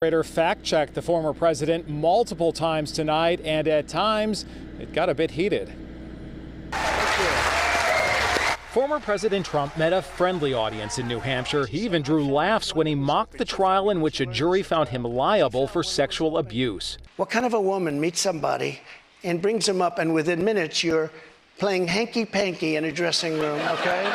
Fact-checked the former president multiple times tonight, and at times it got a bit heated. Former President Trump met a friendly audience in New Hampshire. He even drew laughs when he mocked the trial in which a jury found him liable for sexual abuse. What kind of a woman meets somebody and brings them up, and within minutes you're playing hanky-panky in a dressing room, okay?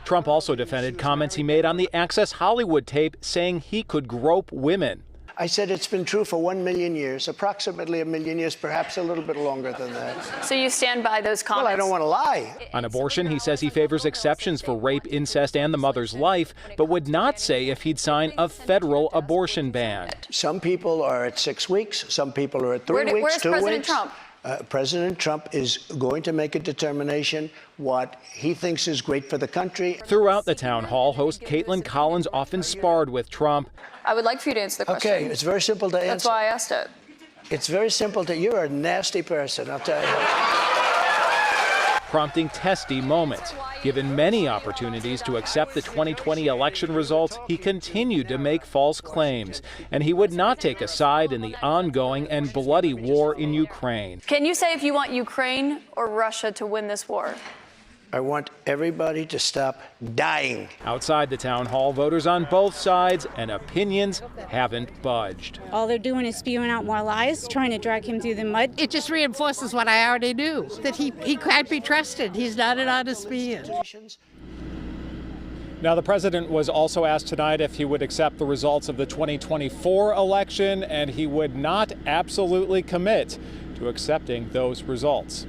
Trump also defended comments he made on the Access Hollywood tape, saying he could grope women. I said it's been true for 1 million years, approximately 1 million years, perhaps a little bit longer than that. So you stand by those comments? Well, I don't want to lie. On abortion, he says he favors exceptions for rape, incest, and the mother's life, but would not say if he'd sign a federal abortion ban. Some people are at 6 weeks, some people are at 3 weeks, where's 2 President weeks. Trump? President Trump is going to make a determination what he thinks is great for the country. Throughout the town hall, host Caitlin Collins often sparred with Trump. I would like for you to answer the question. Okay, it's very simple to answer. That's why I asked it. It's very simple to, you're a nasty person, I'll tell you. Prompting testy moments. Given many opportunities to accept the 2020 election results, he continued to make false claims, and he would not take a side in the ongoing and bloody war in Ukraine. Can you say if you want Ukraine or Russia to win this war? I want everybody to stop dying. Outside the town hall, voters on both sides and opinions haven't budged. All they're doing is spewing out more lies, trying to drag him through the mud. It just reinforces what I already knew, that he can't be trusted. He's not an honest man. Now, the president was also asked tonight if he would accept the results of the 2024 election, and he would not absolutely commit to accepting those results.